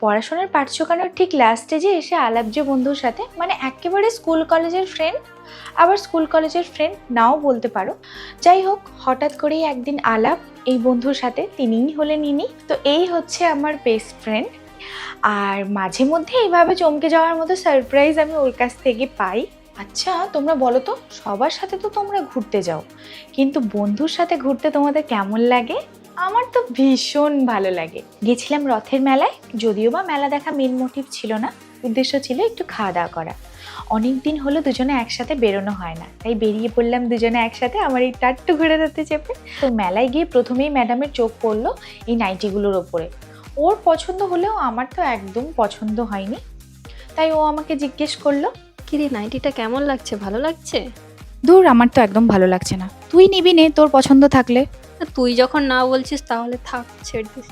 পড়াশোনার পাঠ চোকানোর ঠিক লাস্ট স্টেজে এসে আলাপ যে বন্ধুর সাথে, মানে একেবারে স্কুল কলেজের ফ্রেন্ড, আবার স্কুল কলেজের ফ্রেন্ড নাও বলতে পারো। যাই হোক, হঠাৎ করেই একদিন আলাপ এই বন্ধুর সাথে, তিনিই হলেন ইনি। তো এই হচ্ছে আমার বেস্ট ফ্রেন্ড। আর মাঝে মধ্যে এইভাবে চমকে যাওয়ার মতো সারপ্রাইজ আমি ওর কাছ থেকে পাই। আচ্ছা তোমরা বলো তো, সবার সাথে তো তোমরা ঘুরতে যাও, কিন্তু বন্ধুর সাথে ঘুরতে তোমাদের কেমন লাগে? আমার তো ভীষণ ভালো লাগে। গেছিলাম রথের মেলায়, যদিও বা মেলা দেখা মেন মোটিভ ছিল না, উদ্দেশ্য ছিল একটু খাওয়া দাওয়া করা। অনেক দিন হলো দুজনে একসাথে বেরোনো হয় না, তাই বেরিয়ে পড়লাম দুজনে একসাথে আমার এই টাট্টু ঘুরে ধরতে চেপে। তো মেলায় গিয়ে প্রথমেই ম্যাডামের চোখ পড়লো এই নাইটিগুলোর ওপরে। ওর পছন্দ হলেও আমার তো একদম পছন্দ হয়নি, তাই ও আমাকে জিজ্ঞেস করলো, কিরে নাইটিটা কেমন লাগছে, ভালো লাগছে? দূর, আমার তো একদম ভালো লাগছে না, তুই নিবি নে তোর পছন্দ থাকলে। তুই যখন না বলছিস তাহলে থাক, ছেড়ে দিস।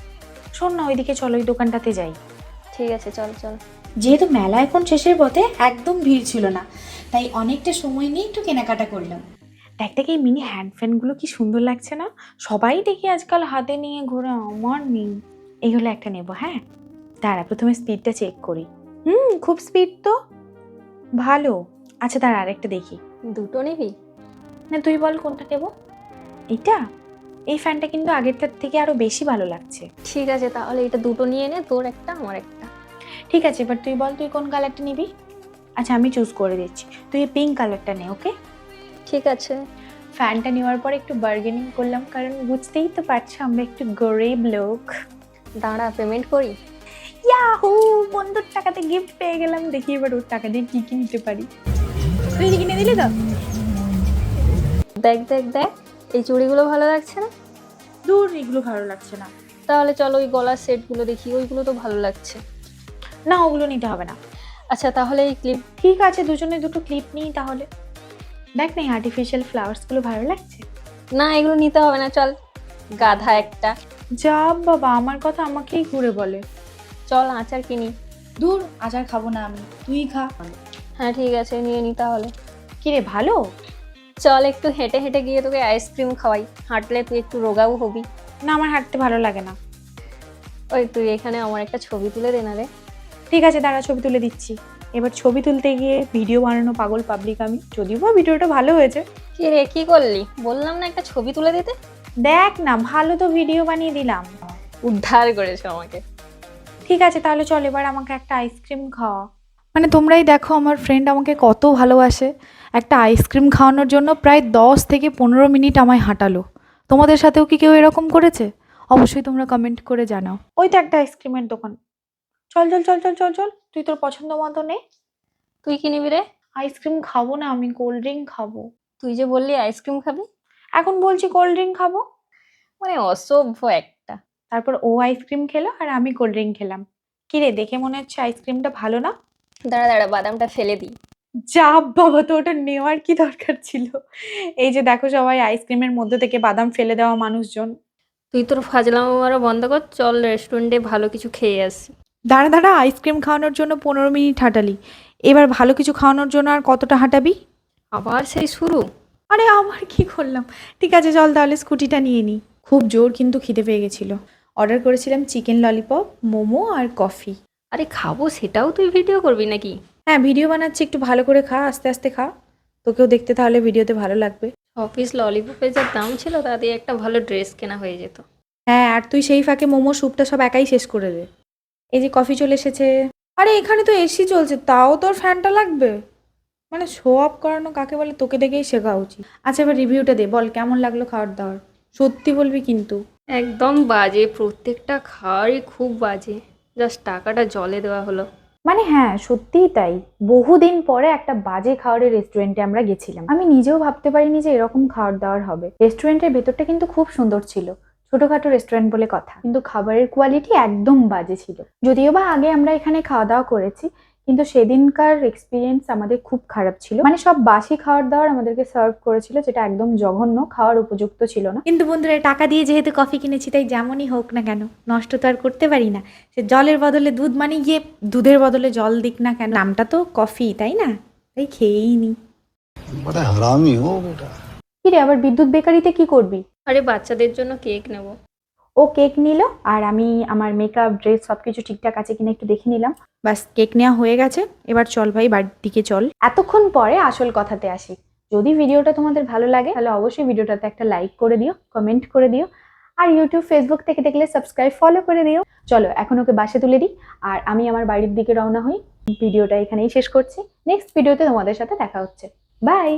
শোন না, ওইদিকে চলো, ওই দোকানটাতে যাই। ঠিক আছে, চল চল। যেহেতু মেলা এখন শেষের পথে, একদম ভিড় ছিল না, তাই অনেকটা সময় নিয়ে একটু কেনাকাটা করলাম। দেখ এই মিনি হ্যান্ড ফ্যানগুলো কি সুন্দর লাগছে না? সবাই দেখি আজকাল হাতে নিয়ে ঘোরে, আমার নেই। এইগুলো একটা নেব। হ্যাঁ দাঁড়া, প্রথমে স্পিডটা চেক করি। খুব স্পিড তো, ভালো। আচ্ছা দাঁড়া, আরেকটা দেখি। দুটো নিবি? না তুই বল কোনটা নেব। এইটা, এই ফ্যানটা কিন্তু আগেরটার থেকে আরো বেশি ভালো লাগছে। ঠিক আছে, তাহলে এটা দুটো নিয়ে নে, তোর একটা আমার একটা। ঠিক আছে, এবার তুই বল তুই কোন কালারটা নিবি। আচ্ছা আমি চুজ করে দিচ্ছি, তুই এই পিঙ্ক কালারটা নে। ওকে, ঠিক আছে। ফ্যানটা নেওয়ার পর একটু বার্গেনিং করলাম, কারণ বুঝতেই তো পারছো আমরা একটু গরিব লোক। দাঁড়া, পেমেন্ট করি। ইয়াহু, বন্ধুর টাকাতে গিফট পেয়ে গেলাম। দেখি এবার ওর টাকা দিয়ে কি কিনতে পারি। তুই কিনে দিলি তো? দেখ দেখ দেখ, এই চুড়িগুলো ভালো লাগছে না? দূর, এগুলো ভালো লাগছে না। তাহলে চলো ওই গলার সেটগুলো দেখি, ওইগুলো তো ভালো লাগছে। না ওগুলো নিতে হবে না। আচ্ছা তাহলে এই ক্লিপ। ঠিক আছে, দুজনে দুটো ক্লিপ নিই তাহলে। দেখ না, এই আর্টিফিশিয়াল ফ্লাওয়ার্সগুলো ভালো লাগছে। না এগুলো নিতে হবে না, চল। গাধা একটা। যা বাবা, আমার কথা আমাকেই ঘুরে বলে। চল আচার কিনি। দূর, আচার খাবো না আমি, তুই খা। হ্যাঁ ঠিক আছে, নিয়ে নি তাহলে। কিরে ভালো? চল একটু হেঁটে হেঁটে গিয়ে তোকে আইসক্রিম খাওয়াই, হাঁটলে তুই একটু রোগাও হবি। না আমার হাঁটতে ভালো লাগে না। ওই তুই এখানে আমার একটা ছবি তুলে দে না রে। ঠিক আছে দাঁড়া, ছবি তুলে দিচ্ছি। এবার ছবি তুলতে গিয়ে ভিডিও বানানো পাগল পাবলিক আমি, যদিও বা ভিডিওটা ভালো হয়েছে। কি রে, কি করলি? বললাম না একটা ছবি তুলে দিতে। দেখ না, ভালো তো ভিডিও বানিয়ে দিলাম। উদ্ধার করেছো আমাকে। ঠিক আছে তাহলে চল, এবার আমাকে একটা আইসক্রিম খাওয়া। মানে তোমরাই দেখো আমার ফ্রেন্ড আমাকে কত ভালোবাসে। একটা আইসক্রিম খাওয়ানোর জন্য প্রায় 10 থেকে 15 মিনিট আমায় হাঁটালো। তোমাদের সাথেও কি কেউ এরকম করেছে? অবশ্যই তোমরা কমেন্ট করে জানাও। ওই তো একটা আইসক্রিমের দোকান। চল চল চল চল চল চল, তুই তোর পছন্দ মতো নে। তুই কি নিবি রে? আইসক্রিম খাবো না আমি, কোল্ড ড্রিঙ্ক খাবো। তুই যে বললি আইসক্রিম খাবি। এখন বলছি কোল্ড ড্রিঙ্ক খাবো। মানে অসভ্য একটা। তারপর ও আইসক্রিম খেলো আর আমি কোল্ড ড্রিঙ্ক খেলাম। কিরে, দেখে মনে হচ্ছে আইসক্রিমটা ভালো না? দাঁড়া দাঁড়া, বাদামটা ফেলে দিই। যা বাবা, তো ওটা নেওয়ার কি দরকার ছিল? এই যে দেখো সবাই আইসক্রিমের মধ্যে থেকে বাদাম ফেলে দেওয়া মানুষজন। তুই তোর ফাজলামো মারা বন্ধ কর, চল রেস্টুরেন্টে ভালো কিছু খেয়ে আসি। দাঁড়া দাঁড়া, আইসক্রিম খাওয়ানোর জন্য 15 মিনিট হাঁটালি, এবার ভালো কিছু খাওয়ানোর জন্য আর কতটা হাঁটাবি? আবার সেই শুরু। আরে আবার কি করলাম? ঠিক আছে চল তাহলে স্কুটিটা নিয়ে নিই। খুব জোর কিন্তু খিদে পেয়ে গেছিল। অর্ডার করেছিলাম চিকেন ললিপপ, মোমো আর কফি। আরে খাবো, সেটাও তুই ভিডিও করবি নাকি? হ্যাঁ ভিডিও বানাচ্ছি, একটু ভালো করে খা, আস্তে আস্তে খা, তোকেও দেখতে তাহলে ভিডিওতে ভালো লাগবে। অফিস ললিপপের যা দাম ছিল তা দিয়ে একটা ভালো ড্রেস কেনা হয়ে যেত। হ্যাঁ, আর তুই সেই ফাঁকে মোমো স্যুপটা সব একাই শেষ করে দে। এই যে কফি চলে এসেছে। আরে এখানে তো এসি চলছে, তাও তোর ফ্যানটা লাগবে? মানে শো অফ করানো কাকে বলে, তোকে দেখেই শেখা উচিত। আচ্ছা এবার রিভিউটা দে, বল কেমন লাগলো খাওয়ার দাওয়ার, সত্যি বলবি কিন্তু। একদম বাজে, প্রত্যেকটা খাওয়ারই খুব বাজে, জাস্ট টাকাটা জলে দেওয়া হলো। মানে হ্যাঁ সত্যিই তাই, বহুদিন পরে একটা বাজে খাবারের রেস্টুরেন্টে আমরা গেছিলাম। আমি নিজেও ভাবতে পারিনি যে এরকম খাবার দাবার হবে। রেস্টুরেন্টের ভেতরটা কিন্তু খুব সুন্দর ছিল, ছোটখাটো রেস্টুরেন্ট বলে কথা, কিন্তু খাবারের কোয়ালিটি একদম বাজে ছিল। যদিও বা আগে আমরা এখানে খাওয়া দাওয়া করেছি, কিন্তু সেদিনকার এক্সপিরিয়েন্স আমাদের খুব খারাপ ছিল। মানে সব বাসি খাবার দাবার আমাদেরকে সার্ভ করেছিল, যেটা একদম জঘন্য, খাওয়ার উপযুক্ত ছিল না। কিন্তু বন্ধুরা, টাকা দিয়ে যেহেতু কফি কিনেছি, তাই যেমনই হোক না কেন নষ্ট তো আর করতে পারি না। সে জলের বদলে দুধ, মানে গিয়ে দুধের বদলে জল দিক না কেন, নামটা তো কফি তাই না, তাই খেয়েই নি। बड़ा हरामी हो बेटा। কি রে, আবার বিদ্যুৎ বেকারিতে কি করবি? আরে বাচ্চাদের জন্য কেক নেব। ও কেক নিল আর আমি আমার মেকআপ ড্রেস সব কিছু ঠিকঠাক আছে কিনা একটু দেখে নিলাম। বাস কেক নেওয়া হয়ে গেছে, এবার চল ভাই বাড়ির দিকে চল। এতক্ষণ পরে আসল কথাতে আসি। যদি ভিডিওটা তোমাদের ভালো লাগে তাহলে অবশ্যই ভিডিওটাতে একটা লাইক করে দিও, কমেন্ট করে দিও, আর ইউটিউব ফেসবুক থেকে দেখলে সাবস্ক্রাইব ফলো করে দিও। চলো এখন ওকে বাসে তুলে দিই আর আমি আমার বাড়ির দিকে রওনা হই। ভিডিওটা এখানেই শেষ করছি, নেক্সট ভিডিওতে তোমাদের সাথে দেখা হচ্ছে। বাই।